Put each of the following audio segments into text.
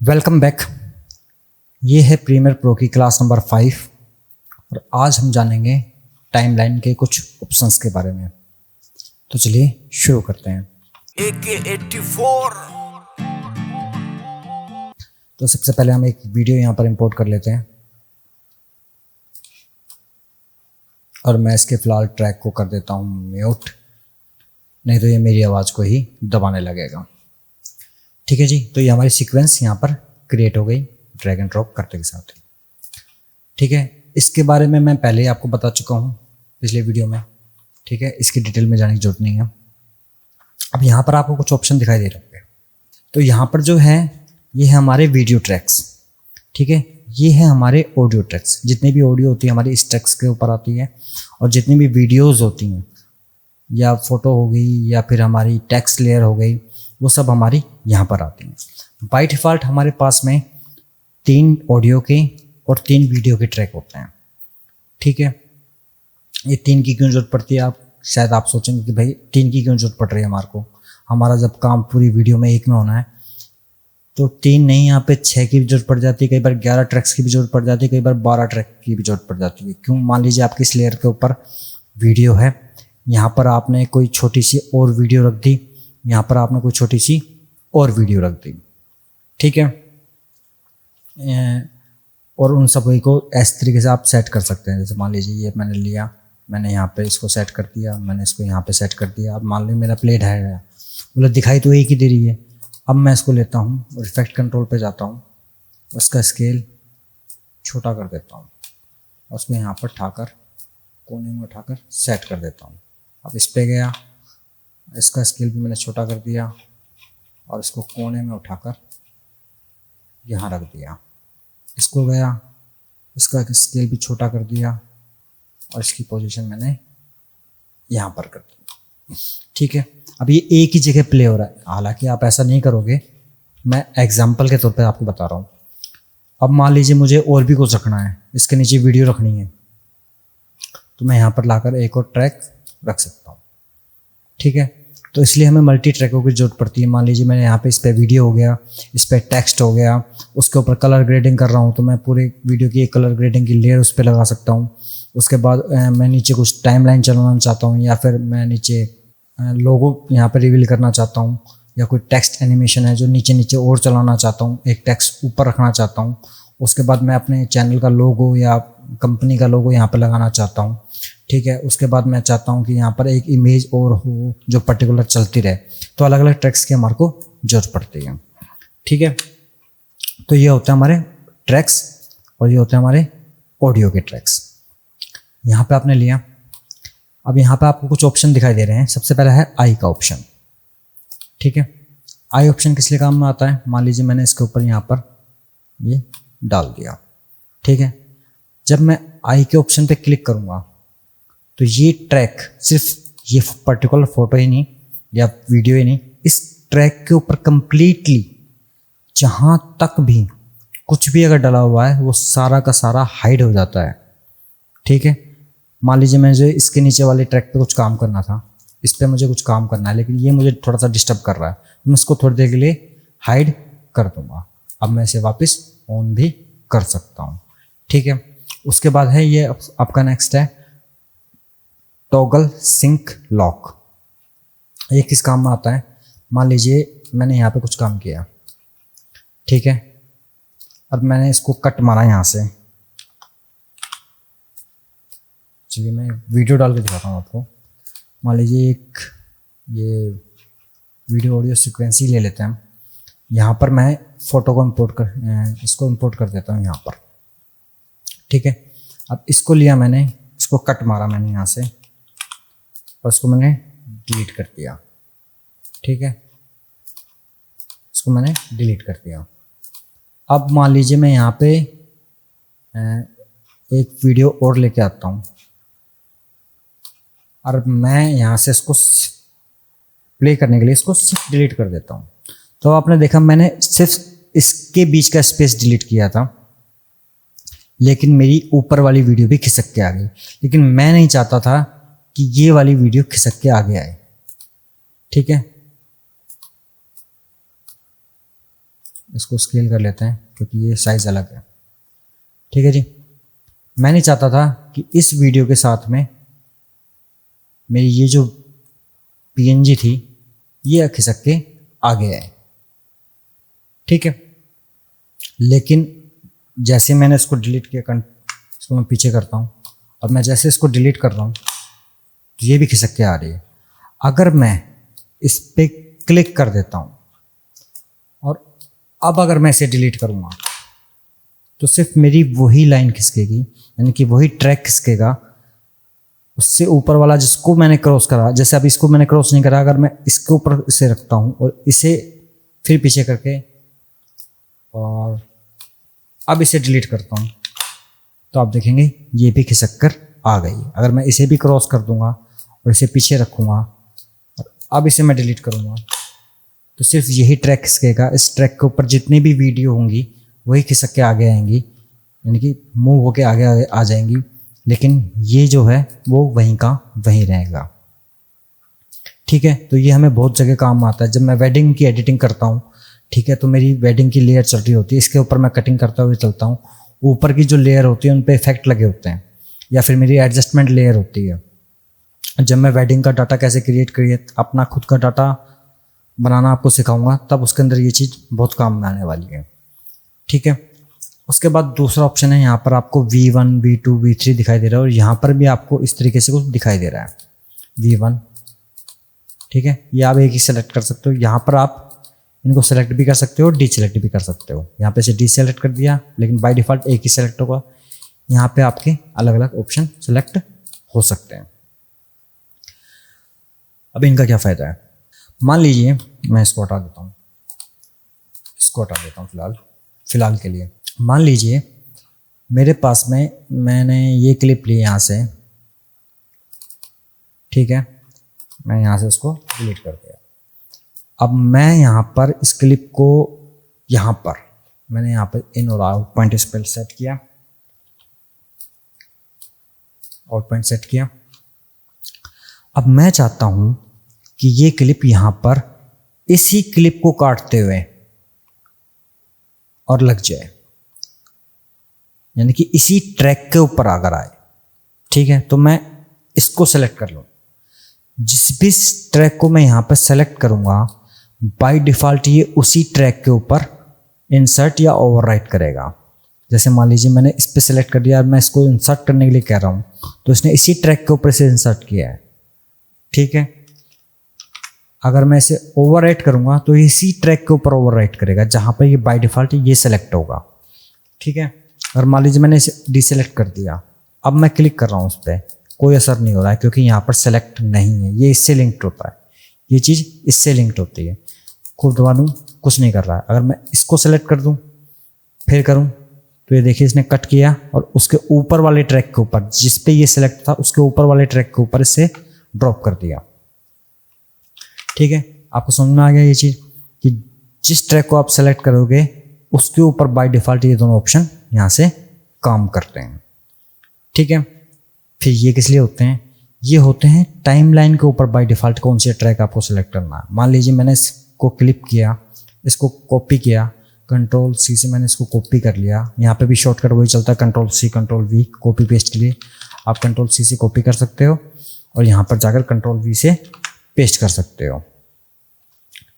Welcome back. ये है premiere pro की क्लास नंबर 5 और आज हम जानेंगे टाइमलाइन के कुछ ऑप्शंस के बारे में। तो चलिए शुरू करते हैं। AK-84। तो सबसे पहले हम एक वीडियो यहाँ पर इंपोर्ट कर लेते हैं और मैं इसके फ़िलहाल ट्रैक को कर देता हूँ म्यूट, नहीं तो ये मेरी आवाज़ को ही दबाने लगेगा। ठीक है जी, तो ये हमारी सीक्वेंस यहाँ पर क्रिएट हो गई ड्रैग एंड ड्रॉप करते के साथ। ठीक है, इसके बारे में मैं पहले ही आपको बता चुका हूँ पिछले वीडियो में। ठीक है, इसकी डिटेल में जाने की जरूरत नहीं है। अब यहाँ पर आपको कुछ ऑप्शन दिखाई दे रहे होंगे। तो यहाँ पर जो है ये है हमारे वीडियो ट्रैक्स। ठीक है, ये है हमारे ऑडियो ट्रैक्स। जितनी भी ऑडियो होती है हमारी इस ट्रैक्स के ऊपर आती है, और जितनी भी वीडियोज़ होती हैं या फोटो हो गई या फिर हमारी टेक्स्ट लेयर हो गई, वो सब हमारी यहाँ पर आती हैं। बाय डिफ़ॉल्ट हमारे पास में 3 ऑडियो के और 3 वीडियो के ट्रैक होते हैं। ठीक है, ये 3 की क्यों जरूरत पड़ती है? आप शायद आप सोचेंगे कि भाई 3 की क्यों जरूरत पड़ रही है हमारे को, हमारा जब काम पूरी वीडियो में एक में होना है। तो 3 नहीं, यहाँ पे 6 की भी जरूरत पड़ जाती है, कई बार 11 ट्रैक्स की भी जरूरत पड़ जाती है, कई बार 12 ट्रैक की भी जरूरत पड़ जाती है। क्यों? मान लीजिए आपकी इस लेयर के ऊपर वीडियो है, यहाँ पर आपने कोई छोटी सी और वीडियो रख दी, यहाँ पर आपने कोई छोटी सी और वीडियो रख दी। ठीक है, और उन सभी को इस तरीके से आप सेट कर सकते हैं। जैसे मान लीजिए ये मैंने लिया, मैंने यहाँ पे इसको सेट कर दिया, मैंने इसको यहाँ पे सेट कर दिया। अब मान लीजिए मेरा प्लेट है, मतलब दिखाई तो एक ही दे रही है। अब मैं इसको लेता हूँ और इफेक्ट कंट्रोल पे जाता हूँ, उसका स्केल छोटा कर देता हूँ, उसको यहाँ पर उठाकर कोने में उठाकर सेट कर देता हूँ। अब इस पे गया, इसका स्केल भी मैंने छोटा कर दिया और इसको कोने में उठाकर यहाँ रख दिया। इसको गया, इसका स्केल भी छोटा कर दिया और इसकी पोजीशन मैंने यहाँ पर कर दी। ठीक है, अब ये एक ही जगह प्ले हो रहा है। हालांकि आप ऐसा नहीं करोगे, मैं एग्जाम्पल के तौर पे आपको बता रहा हूँ। अब मान लीजिए मुझे और भी कुछ रखना है, इसके नीचे वीडियो रखनी है, तो मैं यहाँ पर लाकर एक और ट्रैक रख सकता हूँ। ठीक है, तो इसलिए हमें मल्टी ट्रैकों की जरूरत पड़ती है। मान लीजिए मैंने यहाँ पे इस पर वीडियो हो गया, इस पर टेक्स्ट हो गया, उसके ऊपर कलर ग्रेडिंग कर रहा हूँ, तो मैं पूरे वीडियो की एक कलर ग्रेडिंग की लेयर उस पर लगा सकता हूँ। उसके बाद मैं नीचे कुछ टाइमलाइन चलाना चाहता हूँ, या फिर मैं नीचे लोगो यहाँ पर रिवील करना चाहता हूँ, या कोई टेक्स्ट एनिमेशन है जो नीचे नीचे और चलाना चाहता हूँ, एक टेक्स्ट ऊपर रखना चाहता हूँ। उसके बाद मैं अपने चैनल का लोगो या कंपनी का लोगो यहाँ पर लगाना चाहता हूँ। ठीक है, उसके बाद मैं चाहता हूँ कि यहाँ पर एक इमेज और हो जो पर्टिकुलर चलती रहे। तो अलग अलग ट्रैक्स की हमारे को जरूरत पड़ती है। ठीक है, तो ये होते हैं हमारे ट्रैक्स और ये होते हैं हमारे ऑडियो के ट्रैक्स। यहाँ पे आपने लिया, अब यहाँ पे आपको कुछ ऑप्शन दिखाई दे रहे हैं। सबसे पहला है आई का ऑप्शन। ठीक है, आई ऑप्शन किस लिए काम में आता है? मान लीजिए मैंने इसके ऊपर यहाँ पर ये डाल दिया। ठीक है, जब मैं आई के ऑप्शन पे क्लिक करूँगा तो ये ट्रैक सिर्फ ये पर्टिकुलर फोटो ही नहीं या वीडियो ही नहीं, इस ट्रैक के ऊपर कंप्लीटली जहाँ तक भी कुछ भी अगर डला हुआ है वो सारा का सारा हाइड हो जाता है। ठीक है, मान लीजिए मुझे इसके नीचे वाले ट्रैक पे कुछ काम करना था, इस पे मुझे कुछ काम करना है, लेकिन ये मुझे थोड़ा सा डिस्टर्ब कर रहा है, मैं इसको थोड़ी देर के लिए हाइड कर दूंगा। अब मैं इसे वापस ऑन भी कर सकता हूँ। ठीक है, उसके बाद है ये आपका नेक्स्ट है टॉगल सिंक लॉक। ये किस काम में आता है? मान लीजिए मैंने यहाँ पे कुछ काम किया, ठीक है, अब मैंने इसको कट मारा यहाँ से। चलिए मैं वीडियो डाल के दिखाता हूँ आपको। मान लीजिए एक ये वीडियो ऑडियो सीक्वेंस ही ले लेते हैं हम। यहाँ पर मैं फ़ोटो को इसको इंपोर्ट कर देता हूँ यहाँ पर। ठीक है, अब इसको लिया मैंने, इसको कट मारा मैंने यहाँ से और इसको मैंने डिलीट कर दिया। ठीक है, इसको मैंने डिलीट कर दिया। अब मान लीजिए मैं यहाँ पे एक वीडियो और लेके आता हूँ और मैं यहाँ से इसको प्ले करने के लिए इसको सिर्फ डिलीट कर देता हूँ। तो आपने देखा मैंने सिर्फ इसके बीच का स्पेस डिलीट किया था, लेकिन मेरी ऊपर वाली वीडियो भी खिसक के आ गई। लेकिन मैं नहीं चाहता था कि ये वाली वीडियो खिसक के आगे आए। ठीक है, इसको स्केल कर लेते हैं क्योंकि ये साइज़ अलग है। ठीक है जी। मैं नहीं चाहता था कि इस वीडियो के साथ में मेरी ये जो PNG थी ये खिसक के आगे आए। ठीक है, लेकिन जैसे मैंने इसको डिलीट किया, इसको मैं पीछे करता हूँ और मैं जैसे इसको डिलीट कर रहा हूँ तो ये भी खिसक के आ रही है। अगर मैं इस पे क्लिक कर देता हूँ और अब अगर मैं इसे डिलीट करूँगा तो सिर्फ मेरी वही लाइन खिसकेगी, यानी कि वही ट्रैक खिसकेगा। उससे ऊपर वाला जिसको मैंने क्रॉस करा, जैसे अब इसको मैंने क्रॉस नहीं करा, अगर मैं इसके ऊपर इसे रखता हूँ और इसे फिर पीछे करके और अब इसे डिलीट करता हूँ तो आप देखेंगे ये भी खिसक कर आ गई। अगर मैं इसे भी क्रॉस कर दूंगा और इसे पीछे रखूँगा और अब इसे मैं डिलीट करूँगा तो सिर्फ यही ट्रैक खिसकेगा। इस ट्रैक के ऊपर जितनी भी वीडियो होंगी वही खिसक के आगे आएंगी, यानी कि मूव होके आगे आ जाएंगी, लेकिन ये जो है वो वहीं का वहीं रहेगा। ठीक है, तो ये हमें बहुत जगह काम आता है। जब मैं वेडिंग की एडिटिंग करता हूँ, ठीक है, तो मेरी वेडिंग की लेयर चल रही होती है, इसके ऊपर मैं कटिंग करते हुए चलता हूँ, ऊपर की जो लेयर होती है उन पे इफेक्ट लगे होते हैं, या फिर मेरी एडजस्टमेंट लेयर होती है। जब मैं वेडिंग का डाटा कैसे क्रिएट अपना खुद का डाटा बनाना आपको सिखाऊंगा, तब उसके अंदर ये चीज़ बहुत काम में आने वाली है। ठीक है, उसके बाद दूसरा ऑप्शन है, यहाँ पर आपको V1, V2, V3 दिखाई दे रहा है और यहाँ पर भी आपको इस तरीके से कुछ दिखाई दे रहा है V1। ठीक है, ये आप एक ही सेलेक्ट कर सकते हो। यहाँ पर आप इनको सेलेक्ट भी कर सकते हो, डीसेलेक्ट भी कर सकते हो। यहाँ पे से डीसेलेक्ट कर दिया, लेकिन बाय डिफ़ॉल्ट एक ही सेलेक्ट होगा। यहाँ पे आपके अलग अलग ऑप्शन सेलेक्ट हो सकते हैं। अब इनका क्या फ़ायदा है, मान लीजिए मैं इसको हटा देता हूँ, इसको हटा देता हूँ फिलहाल के लिए। मान लीजिए मेरे पास में मैंने ये क्लिप ली यहाँ से, ठीक है, मैं यहाँ से उसको डिलीट कर दिया। अब मैं यहाँ पर इस क्लिप को यहाँ पर मैंने यहाँ पर इन और आउट पॉइंट इस पर सेट किया, आउट पॉइंट सेट किया। अब मैं चाहता हूँ कि ये क्लिप यहाँ पर इसी क्लिप को काटते हुए और लग जाए, यानी कि इसी ट्रैक के ऊपर अगर आए। ठीक है, तो मैं इसको सेलेक्ट कर लूँ। जिस भी ट्रैक को मैं यहाँ पर सेलेक्ट करूँगा बाय डिफ़ॉल्ट ये उसी ट्रैक के ऊपर इंसर्ट या ओवरराइट करेगा। जैसे मान लीजिए मैंने इस पर सेलेक्ट कर दिया और मैं इसको इंसर्ट करने के लिए कह रहा हूँ, तो इसने इसी ट्रैक के ऊपर से इंसर्ट किया है। ठीक है, अगर मैं इसे ओवरराइट करूँगा तो इसी ट्रैक के ऊपर ओवरराइट करेगा जहाँ पर ये बाय डिफ़ॉल्ट ये सेलेक्ट होगा। ठीक है, और मान लीजिए मैंने इसे डिसेलेक्ट कर दिया, अब मैं क्लिक कर रहा हूँ उस पर, कोई असर नहीं हो रहा है क्योंकि यहाँ पर सेलेक्ट नहीं है। ये इससे लिंक्ड होता है, ये चीज़ इससे लिंक्ड होती है। खूब दबा दूँ, कुछ नहीं कर रहा है। अगर मैं इसको सेलेक्ट कर दूँ फिर करूँ तो ये देखिए इसने कट किया और उसके ऊपर वाले ट्रैक के ऊपर, जिस पे ये सेलेक्ट था उसके ऊपर वाले ट्रैक के ऊपर इसे ड्रॉप कर दिया। ठीक है, आपको समझ में आ गया ये चीज़ कि जिस ट्रैक को आप सेलेक्ट करोगे उसके ऊपर बाय डिफ़ॉल्ट ये दोनों ऑप्शन यहाँ से काम करते हैं। ठीक है, फिर ये किस लिए होते हैं, ये होते हैं टाइमलाइन के ऊपर बाय डिफ़ॉल्ट कौन सी ट्रैक आपको सेलेक्ट करना है। मान लीजिए मैंने इसको क्लिप किया, इसको कॉपी किया, Ctrl+C से मैंने इसको कॉपी कर लिया। यहाँ पे भी शॉर्टकट वही चलता है, Ctrl+C Ctrl+V कॉपी पेस्ट के लिए। आप Ctrl+C से कॉपी कर सकते हो और यहाँ पर जाकर Ctrl+V से पेस्ट कर सकते हो।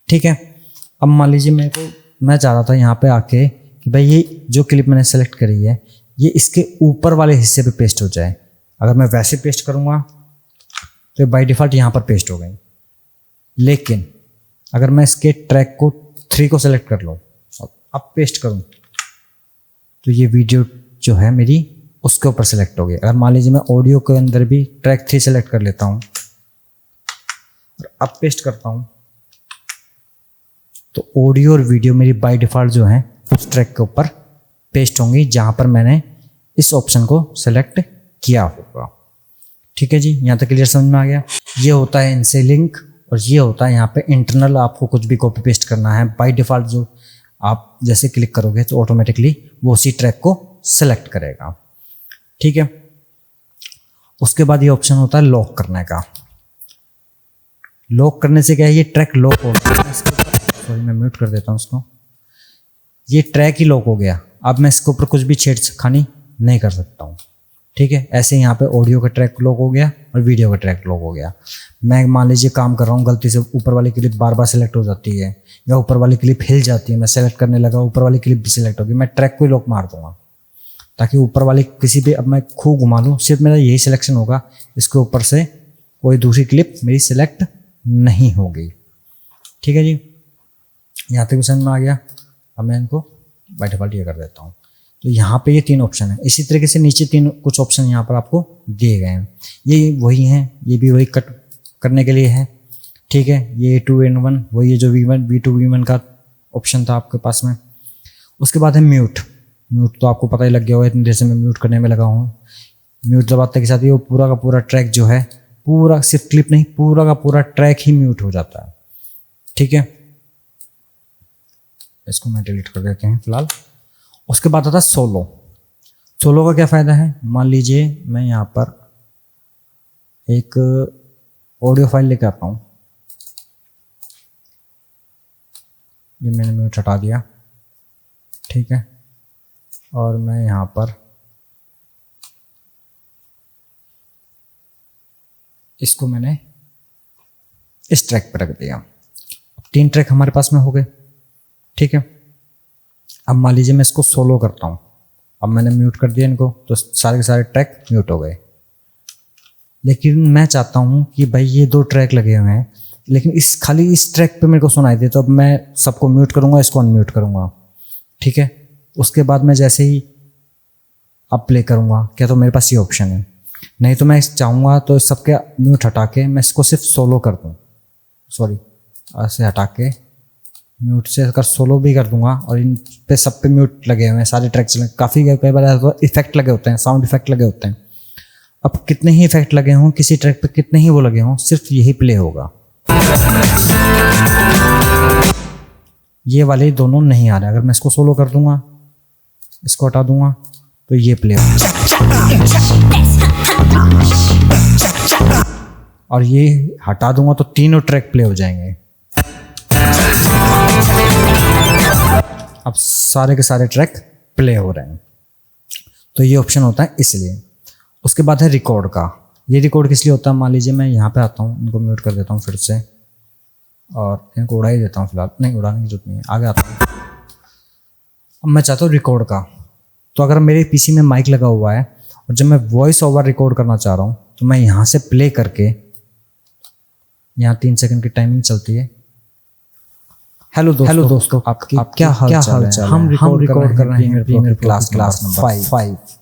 ठीक है, अब मान लीजिए मैं चाह रहा था यहाँ पे आके कि भाई ये जो क्लिप मैंने सेलेक्ट करी है ये इसके ऊपर वाले हिस्से पे पेस्ट हो जाए। अगर मैं वैसे पेस्ट करूँगा तो बाय डिफ़ॉल्ट यहाँ पर पेस्ट हो गई, लेकिन अगर मैं इसके ट्रैक को 3 को सेलेक्ट कर लूँ और अब पेस्ट करूँ तो ये वीडियो जो है मेरी उसके ऊपर सेलेक्ट हो गई। अगर मान लीजिए मैं ऑडियो के अंदर भी ट्रैक 3 सेलेक्ट कर लेता हूँ और अब पेस्ट करता हूँ तो ऑडियो और वीडियो मेरी बाय डिफ़ॉल्ट जो है उस ट्रैक के ऊपर पेस्ट होंगी जहाँ पर मैंने इस ऑप्शन को सेलेक्ट किया होगा। ठीक है जी, यहाँ तक क्लियर समझ में आ गया। ये होता है इनसे लिंक और ये होता है यहाँ पे इंटरनल। आपको कुछ भी कॉपी पेस्ट करना है बाय डिफ़ॉल्ट जो आप जैसे क्लिक करोगे तो ऑटोमेटिकली वो उसी ट्रैक को सेलेक्ट करेगा। ठीक है, उसके बाद ये ऑप्शन होता है लॉक करने का। लॉक करने से क्या है, ये ट्रैक लॉक होता है। सॉरी मैं म्यूट कर देता हूँ उसको। ये ट्रैक ही लॉक हो गया। अब मैं इसके ऊपर कुछ भी छेड़खानी नहीं कर सकता हूँ, ठीक है। ऐसे यहाँ पे ऑडियो का ट्रैक लॉक हो गया और वीडियो का ट्रैक लॉक हो गया। मैं मान लीजिए काम कर रहा हूँ, गलती से ऊपर वाली क्लिप बार बार सेलेक्ट हो जाती है या ऊपर वाली क्लिप हिल जाती है, मैं सेलेक्ट करने लगा, ऊपर वाली क्लिप भी सिलेक्ट होगी, मैं ट्रैक को ही लॉक मार दूंगा ताकि ऊपर वाली किसी भी, अब मैं खूब घुमा लूँ सिर्फ मेरा यही सिलेक्शन होगा, इसके ऊपर से कोई दूसरी क्लिप मेरी सिलेक्ट नहीं होगी, ठीक है जी। यहाँ तक भी समझ में आ गया। अब मैं इनको बाय डिफॉल्ट ये कर देता हूँ। तो यहाँ पे ये 3 ऑप्शन है। इसी तरीके से नीचे 3 कुछ ऑप्शन यहाँ पर आपको दिए गए हैं, ये वही हैं, ये भी वही कट करने के लिए है, ठीक है। ये A2N1 वही है जो V1 V2 V1 का ऑप्शन था आपके पास में। उसके बाद है म्यूट। म्यूट तो आपको पता ही लग गया होगा, इतनी देर से मैं म्यूट करने में लगा हूँ। म्यूट दबाते के साथ ये पूरा का पूरा ट्रैक जो है, पूरा सिर्फ क्लिप नहीं, पूरा का पूरा ट्रैक ही म्यूट हो जाता है, ठीक है। इसको मैं डिलीट कर देते हैं फिलहाल। उसके बाद आता है सोलो। सोलो का क्या फ़ायदा है, मान लीजिए मैं यहाँ पर एक ऑडियो फाइल लेकर आता हूँ, ये मैंने म्यूट हटा दिया, ठीक है। और मैं यहाँ पर इसको मैंने इस ट्रैक पर रख दिया। 3 ट्रैक हमारे पास में हो गए, ठीक है। अब मान लीजिए मैं इसको सोलो करता हूँ, अब मैंने म्यूट कर दिया इनको, तो सारे के सारे ट्रैक म्यूट हो गए। लेकिन मैं चाहता हूँ कि भाई ये 2 ट्रैक लगे हुए हैं, लेकिन खाली इस ट्रैक पे मेरे को सुनाई दे, तो अब मैं सबको म्यूट करूँगा, इसको अनम्यूट करूँगा, ठीक है। उसके बाद मैं जैसे ही अब प्ले करूँगा, क्या तो मेरे पास ये ऑप्शन है, नहीं तो मैं चाहूँगा तो सबके म्यूट हटा के मैं इसको सिर्फ सोलो कर दूँ, सॉरी ऐसे हटा के म्यूट से अगर सोलो भी कर दूंगा, और इन पे सब पे म्यूट लगे हुए हैं, सारे ट्रैक चले, काफ़ी कई बार तो इफेक्ट लगे होते हैं, साउंड इफेक्ट लगे होते हैं। अब कितने ही इफेक्ट लगे हों किसी ट्रैक पे, कितने ही वो लगे हों, सिर्फ यही प्ले होगा। ये वाले दोनों नहीं आ रहे। अगर मैं इसको सोलो कर दूंगा, इसको हटा दूंगा, तो ये प्ले होगा, और ये हटा दूंगा तो तीनों ट्रैक प्ले हो जाएंगे। अब सारे के सारे ट्रैक प्ले हो रहे हैं, तो ये ऑप्शन होता है इसलिए। उसके बाद है रिकॉर्ड का। ये रिकॉर्ड किस लिए होता है, मान लीजिए मैं यहाँ पे आता हूँ, इनको म्यूट कर देता हूँ फिर से, और इनको उड़ा ही देता हूँ फिलहाल, नहीं उड़ाने की जरूरत नहीं है, आगे आता हूँ। अब मैं चाहता हूँ रिकॉर्ड का, तो अगर मेरे पीसी में माइक लगा हुआ है और जब मैं वॉइस ओवर रिकॉर्ड करना चाह रहा हूँ, तो मैं यहाँ से प्ले करके, यहाँ 3 सेकंड की टाइमिंग चलती है। हेलो दोस्तों, आपकी क्या हाल चाल है? हम रिकॉर्ड कर रहे हैं प्रीमियर क्लास नंबर 5।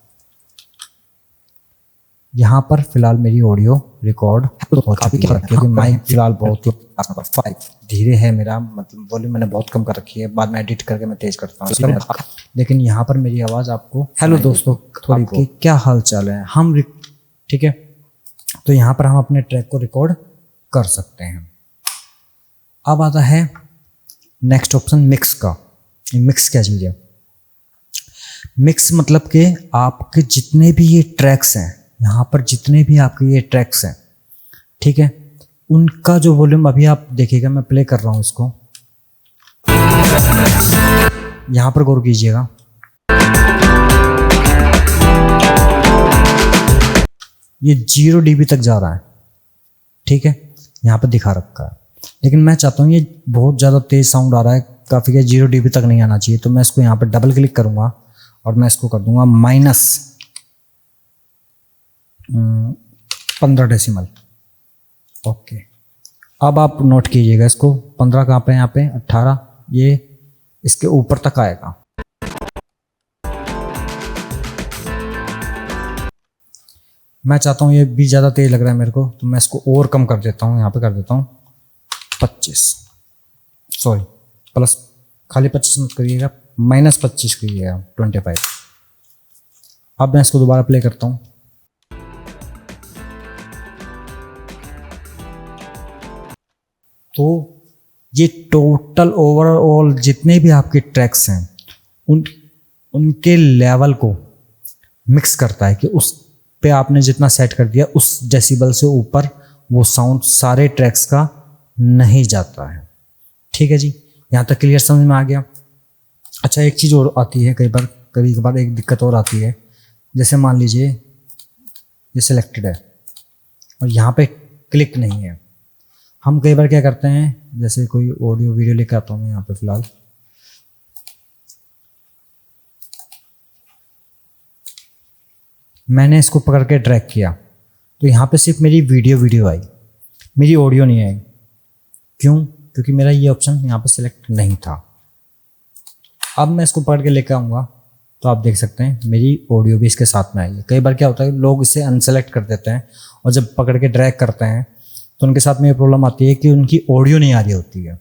यहाँ पर फिलहाल मेरी ऑडियो रिकॉर्ड हो चुकी है, क्योंकि माइक फिलहाल बहुत ही नंबर 5 धीरे है मेरा, मतलब वॉल्यूम मैंने बहुत कम कर रखी है, बाद में एडिट करके मैं तेज करता हूँ, लेकिन यहाँ पर मेरी आवाज़ आपको, हेलो दोस्तों, थोड़ी क्या हाल चाल है, हम, ठीक है। तो यहाँ पर हम अपने ट्रैक को रिकॉर्ड कर सकते हैं। अब आता है नेक्स्ट ऑप्शन मिक्स का। मिक्स क्या चीज़ है? मिक्स मतलब कि आपके जितने भी ये ट्रैक्स हैं, यहाँ पर जितने भी आपके ये ट्रैक्स हैं, ठीक है, उनका जो वॉल्यूम अभी आप देखिएगा, मैं प्ले कर रहा हूँ इसको, यहाँ पर गौर कीजिएगा, ये 0 dB तक जा रहा है, ठीक है, यहाँ पर दिखा रखा है। लेकिन मैं चाहता हूँ ये बहुत ज़्यादा तेज़ साउंड आ रहा है, काफ़ी का 0 dB तक नहीं आना चाहिए, तो मैं इसको यहाँ पर डबल क्लिक करूँगा और मैं इसको कर दूँगा -15 डेसिमल। ओके, अब आप नोट कीजिएगा इसको, 15 कहाँ पे, यहाँ पे 18, ये इसके ऊपर तक आएगा। मैं चाहता हूँ ये भी ज़्यादा तेज़ लग रहा है मेरे को, तो मैं इसको और कम कर देता हूँ, यहाँ पे कर देता हूँ 25, सॉरी प्लस, खाली 25 मत करिएगा, -25 करिएगा, 25। अब मैं इसको दोबारा प्ले करता हूँ, तो ये टोटल ओवरऑल जितने भी आपके ट्रैक्स हैं उनके लेवल को मिक्स करता है, कि उस पे आपने जितना सेट कर दिया उस डेसिबल से ऊपर वो साउंड सारे ट्रैक्स का नहीं जाता है। ठीक है जी, यहाँ तक क्लियर समझ में आ गया। अच्छा, एक चीज़ और आती है कभी कभार एक दिक्कत और आती है। जैसे मान लीजिए ये सिलेक्टेड है और यहाँ पे क्लिक नहीं है। हम कई बार क्या करते हैं, जैसे कोई ऑडियो वीडियो लेकर आता हूँ मैं यहाँ पे फिलहाल, मैंने इसको पकड़ के ड्रैग किया तो यहाँ पे सिर्फ मेरी वीडियो आई, मेरी ऑडियो नहीं आई। क्यों? क्योंकि मेरा ये ऑप्शन यहाँ पे सिलेक्ट नहीं था। अब मैं इसको पकड़ के लेकर आऊँगा तो आप देख सकते हैं मेरी ऑडियो भी इसके साथ में आई है। कई बार क्या होता है, लोग इसे अनसेलेक्ट कर देते हैं और जब पकड़ के ड्रैग करते हैं तो उनके साथ में ये प्रॉब्लम आती है कि उनकी ऑडियो नहीं आ रही होती है।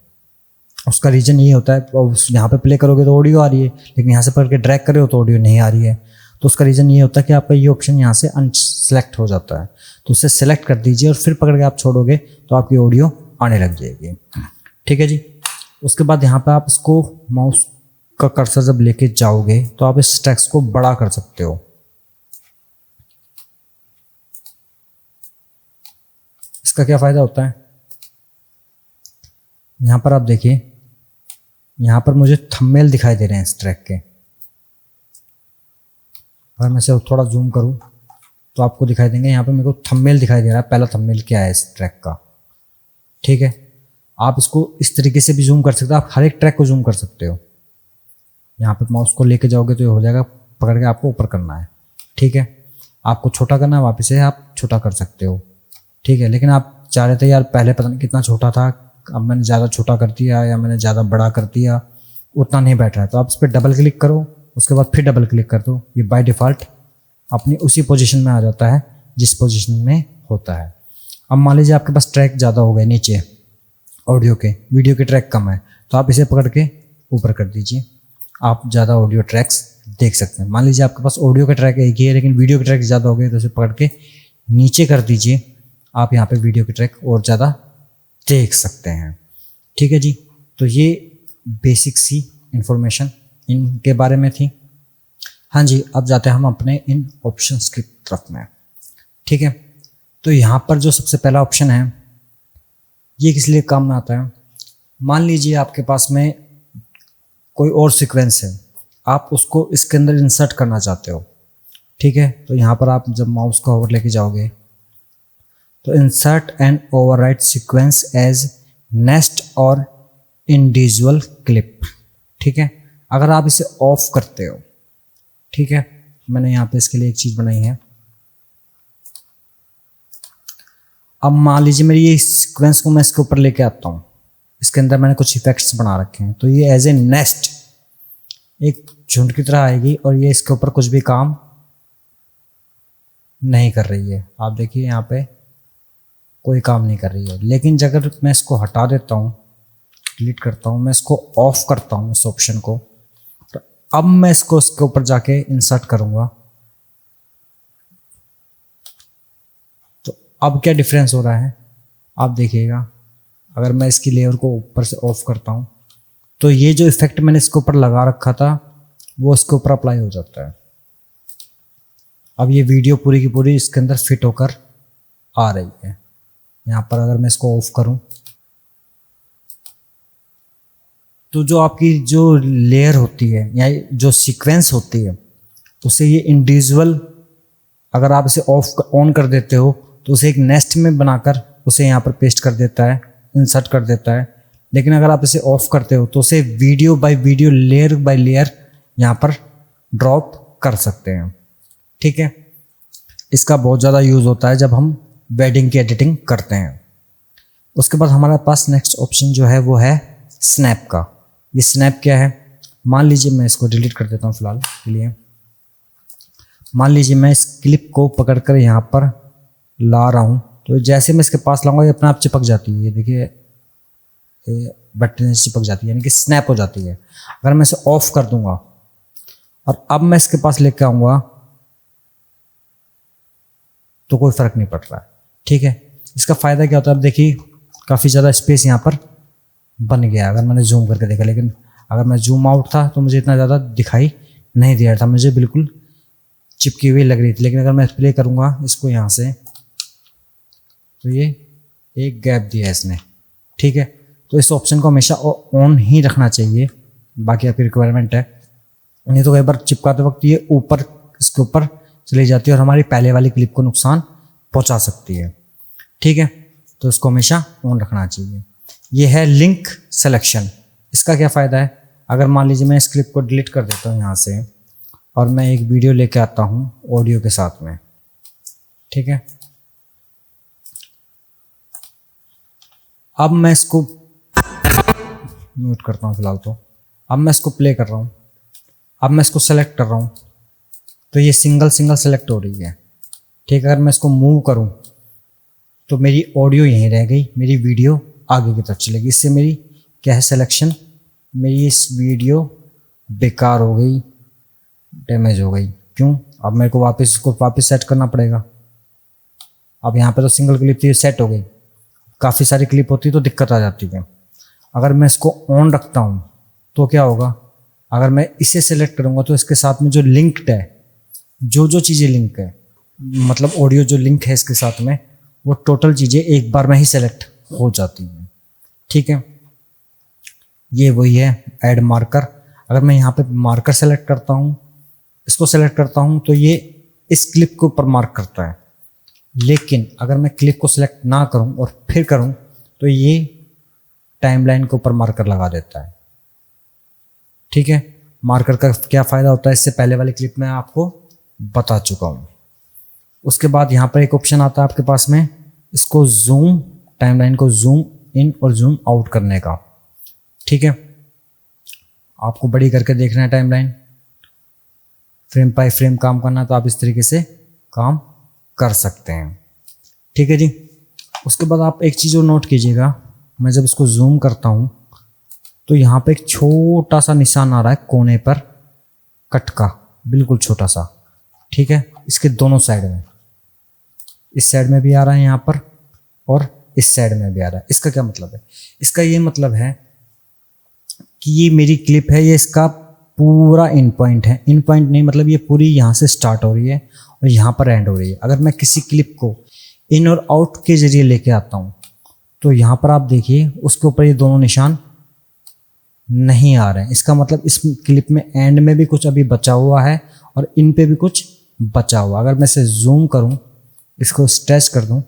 उसका रीज़न ये होता है, यहाँ पे प्ले करोगे तो ऑडियो आ रही है, लेकिन यहाँ से पकड़ के ड्रैग करे हो तो ऑडियो नहीं आ रही है। तो उसका रीज़न ये होता है कि आपका ये ऑप्शन यहाँ से अनसेलेक्ट हो जाता है। तो उसे सेलेक्ट कर दीजिए और फिर पकड़ के आप छोड़ोगे तो आपकी ऑडियो आने लग जाएगी। ठीक है जी। उसके बाद यहाँ पे आप इसको माउस का कर्सर जब लेके जाओगे तो आप इस टेक्स्ट को बड़ा कर सकते हो। इसका क्या फ़ायदा होता है, यहाँ पर आप देखिए, यहाँ पर मुझे थंबनेल दिखाई दे रहे हैं इस ट्रैक के। अगर मैं इसे थोड़ा जूम करूँ तो आपको दिखाई देंगे, यहाँ पर मेरे को थंबनेल दिखाई दे रहा है। पहला थंबनेल क्या है इस ट्रैक का। ठीक है, आप इसको इस तरीके से भी जूम कर सकते हो, आप हर एक ट्रैक को जूम कर सकते हो। यहाँ पे माउस को लेके जाओगे तो ये हो जाएगा, पकड़ के आपको ऊपर करना है। ठीक है, आपको छोटा करना है, वापस से आप छोटा कर सकते हो। ठीक है, लेकिन आप चाह रहे थे यार पहले पता नहीं कितना छोटा था, अब मैंने ज़्यादा छोटा कर दिया या मैंने ज़्यादा बड़ा कर दिया, उतना नहीं बैठ रहा है, तो आप इस पर डबल क्लिक करो, उसके बाद फिर डबल क्लिक कर दो। ये बाय डिफ़ॉल्ट अपनी उसी पोजीशन में आ जाता है जिस पोजीशन में होता है। अब मान लीजिए आपके पास ट्रैक ज़्यादा हो गए नीचे ऑडियो के, वीडियो के ट्रैक कम है, तो आप इसे पकड़ के ऊपर कर दीजिए, आप ज़्यादा ऑडियो ट्रैक्स देख सकते हैं। मान लीजिए आपके पास ऑडियो का ट्रैक एक ही है लेकिन वीडियो के ट्रैक ज़्यादा हो गए, तो इसे पकड़ के नीचे कर दीजिए, आप यहाँ पे वीडियो के ट्रैक और ज़्यादा देख सकते हैं। ठीक है जी, तो ये बेसिक सी इंफॉर्मेशन इनके बारे में थी। हाँ जी, अब जाते हैं हम अपने इन ऑप्शंस की तरफ में। ठीक है, तो यहाँ पर जो सबसे पहला ऑप्शन है ये किस लिए काम में आता है। मान लीजिए आपके पास में कोई और सीक्वेंस है, आप उसको इसके अंदर इंसर्ट करना चाहते हो। ठीक है, तो यहाँ पर आप जब माउस का ओवर लेके जाओगे तो insert and overwrite sequence as next और इंडिविजुअल क्लिप। ठीक है, अगर आप इसे ऑफ करते हो, ठीक है, मैंने यहाँ पे इसके लिए एक चीज़ बनाई है। अब मान लीजिए मेरी ये सीक्वेंस को मैं इसके ऊपर लेके आता हूँ, इसके अंदर मैंने कुछ इफेक्ट्स बना रखे हैं, तो ये एज ए नेस्ट एक झुंड की तरह आएगी और ये इसके ऊपर कुछ भी काम नहीं कर रही है। आप देखिए यहाँ पे कोई काम नहीं कर रही है। लेकिन अगर मैं इसको हटा देता हूँ, डिलीट करता हूँ, मैं इसको ऑफ करता हूँ इस ऑप्शन को, तो अब मैं इसको इसके ऊपर जाके इंसर्ट करूँगा, तो अब क्या डिफरेंस हो रहा है आप देखिएगा। अगर मैं इसकी लेयर को ऊपर से ऑफ करता हूँ तो ये जो इफेक्ट मैंने इसके ऊपर लगा रखा था वो इसके ऊपर अप्लाई हो जाता है। अब ये वीडियो पूरी की पूरी इसके अंदर फिट होकर आ रही है। यहाँ पर अगर मैं इसको ऑफ करूँ तो जो आपकी जो लेयर होती है या जो सीक्वेंस होती है उसे ये इंडिविजुअल, अगर आप इसे ऑफ ऑन कर देते हो तो उसे एक नेस्ट में बनाकर उसे यहाँ पर पेस्ट कर देता है, इंसर्ट कर देता है। लेकिन अगर आप इसे ऑफ करते हो तो उसे video by video, layer by layer यहाँ पर ड्रॉप कर सकते हैं। ठीक है, इसका बहुत ज़्यादा यूज़ होता है जब हम वेडिंग की एडिटिंग करते हैं। उसके बाद हमारे पास नेक्स्ट ऑप्शन जो है वो है स्नैप का। ये स्नैप क्या है, मान लीजिए मैं इसको डिलीट कर देता हूँ फिलहाल के लिए। मान लीजिए मैं इस क्लिप को पकड़कर यहाँ पर ला रहा हूँ, तो जैसे मैं इसके पास लाऊंगा ये अपने आप चिपक जाती है। ये देखिए बटन से चिपक जाती है, यानी कि स्नैप हो जाती है। अगर मैं इसे ऑफ कर दूंगा और अब मैं इसके पास लेके आऊँगा तो कोई फ़र्क नहीं पड़ रहा है। ठीक है, इसका फ़ायदा क्या होता है, अब देखिए काफ़ी ज़्यादा स्पेस यहाँ पर बन गया अगर मैंने जूम करके देखा। लेकिन अगर मैं जूम आउट था तो मुझे इतना ज़्यादा दिखाई नहीं दे रहा था, मुझे बिल्कुल चिपकी हुई लग रही थी। लेकिन अगर मैं प्ले करूँगा इसको यहाँ से तो ये एक गैप दिया है इसने। ठीक है, तो इस ऑप्शन को हमेशा ऑन ही रखना चाहिए बाकी आपकी रिक्वायरमेंट है। नहीं तो कई बार चिपकाते वक्त ये ऊपर इसके ऊपर चली जाती है और हमारी पहले वाली क्लिप को नुकसान पहुंचा सकती है। ठीक है, तो इसको हमेशा ऑन रखना चाहिए। ये है लिंक सिलेक्शन। इसका क्या फ़ायदा है, अगर मान लीजिए मैं इस क्लिप को डिलीट कर देता हूँ यहाँ से और मैं एक वीडियो लेके आता हूँ ऑडियो के साथ में, ठीक है, अब मैं इसको म्यूट करता हूँ फिलहाल, तो अब मैं इसको प्ले कर रहा हूँ, अब मैं इसको सेलेक्ट कर रहा हूँ तो ये सिंगल सेलेक्ट हो रही है। ठीक है, अगर मैं इसको मूव करूँ तो मेरी ऑडियो यहीं रह गई, मेरी वीडियो आगे की तरफ चलेगी। इससे मेरी क्या है सिलेक्शन, मेरी इस वीडियो बेकार हो गई, डैमेज हो गई। क्यों, अब मेरे को इसको वापस सेट करना पड़ेगा। अब यहाँ पे तो सिंगल क्लिप थी, सेट हो गई, काफ़ी सारी क्लिप होती तो दिक्कत आ जाती है। अगर मैं इसको ऑन रखता हूँ तो क्या होगा, अगर मैं इसे सेलेक्ट करूँगा तो इसके साथ में जो लिंक्ड है, जो चीज़ें लिंक है, मतलब ऑडियो जो लिंक है इसके साथ में, वो टोटल चीज़ें एक बार में ही सेलेक्ट हो जाती हैं। ठीक है, ये वही है ऐड मार्कर। अगर मैं यहाँ पे मार्कर सेलेक्ट करता हूँ, इसको सेलेक्ट करता हूँ तो ये इस क्लिप के ऊपर मार्क करता है। लेकिन अगर मैं क्लिप को सिलेक्ट ना करूं और फिर करूं तो ये टाइमलाइन के ऊपर मार्कर लगा देता है। ठीक है, मार्कर का क्या फ़ायदा होता है, इससे पहले वाली क्लिप में आपको बता चुका हूं। उसके बाद यहाँ पर एक ऑप्शन आता है आपके पास में, इसको जूम, टाइमलाइन को जूम इन और जूम आउट करने का। ठीक है, आपको बड़ी करके देखना है टाइमलाइन, फ्रेम बाय फ्रेम काम करना, तो आप इस तरीके से काम कर सकते हैं। ठीक है जी, उसके बाद आप एक चीज़ और नोट कीजिएगा, मैं जब इसको जूम करता हूँ तो यहाँ पे एक छोटा सा निशान आ रहा है कोने पर, कट का, बिल्कुल छोटा सा। ठीक है, इसके दोनों साइड में, इस साइड में भी आ रहा है यहाँ पर और इस साइड में भी आ रहा है। इसका क्या मतलब है, इसका ये मतलब है कि ये मेरी क्लिप है, ये इसका पूरा इन पॉइंट है। इन पॉइंट नहीं मतलब ये पूरी यहाँ से स्टार्ट हो रही है और यहाँ पर एंड हो रही है। अगर मैं किसी क्लिप को इन और आउट के जरिए लेके आता हूँ तो यहाँ पर आप देखिए उसके ऊपर ये दोनों निशान नहीं आ रहे हैं। इसका मतलब इस क्लिप में एंड में भी कुछ अभी बचा हुआ है और इन पे भी कुछ बचा हुआ। अगर मैं इसे जूम करूँ, इसको स्ट्रेच कर दूँ,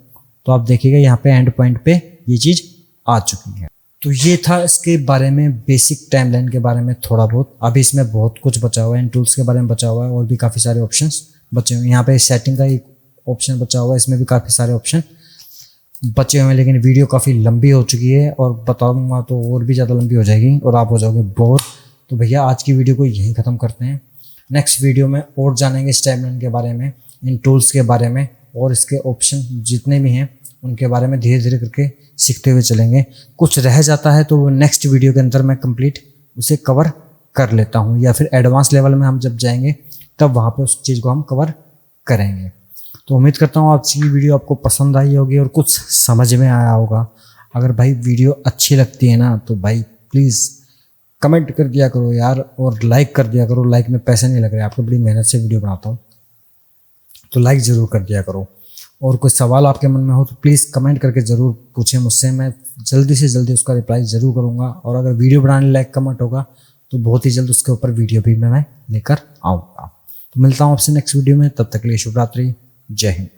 तो आप देखिएगा यहाँ पे एंड पॉइंट पे ये चीज़ आ चुकी है। तो ये था इसके बारे में, बेसिक टाइमलाइन के बारे में थोड़ा बहुत। अभी इसमें बहुत कुछ बचा हुआ है, इन टूल्स के बारे में बचा हुआ है और भी काफ़ी सारे ऑप्शंस बचे हुए हैं। यहाँ पे सेटिंग का एक ऑप्शन बचा हुआ है, इसमें भी काफ़ी सारे ऑप्शन बचे हुए हैं। लेकिन वीडियो काफ़ी लंबी हो चुकी है और बताऊंगा तो और भी ज़्यादा लंबी हो जाएगी और आप हो जाओगे बोर। तो भैया आज की वीडियो को यहीं ख़त्म करते हैं। नेक्स्ट वीडियो में और जानेंगे इस टाइमलाइन के बारे में, इन टूल्स के बारे में और इसके ऑप्शन जितने भी हैं उनके बारे में धीरे धीरे करके सीखते हुए चलेंगे। कुछ रह जाता है तो नेक्स्ट वीडियो के अंदर मैं कंप्लीट उसे कवर कर लेता हूँ, या फिर एडवांस लेवल में हम जब जाएंगे तब वहाँ पे उस चीज़ को हम कवर करेंगे। तो उम्मीद करता हूँ आज की वीडियो आपको पसंद आई होगी और कुछ समझ में आया होगा। अगर भाई वीडियो अच्छी लगती है ना तो भाई प्लीज़ कमेंट कर दिया करो यार, और लाइक कर दिया करो। लाइक में पैसे नहीं लग रहे, आपको बड़ी मेहनत से वीडियो बनाता हूँ, तो लाइक ज़रूर कर दिया करो। और कोई सवाल आपके मन में हो तो प्लीज़ कमेंट करके ज़रूर पूछें मुझसे, मैं जल्दी से जल्दी उसका रिप्लाई ज़रूर करूँगा। और अगर वीडियो बनाने लायक कमेंट होगा तो बहुत ही जल्द उसके ऊपर वीडियो भी मैं लेकर आऊँगा। तो मिलता हूँ आपसे नेक्स्ट वीडियो में, तब तक के लिए शुभ रात्रि, जय हिंद।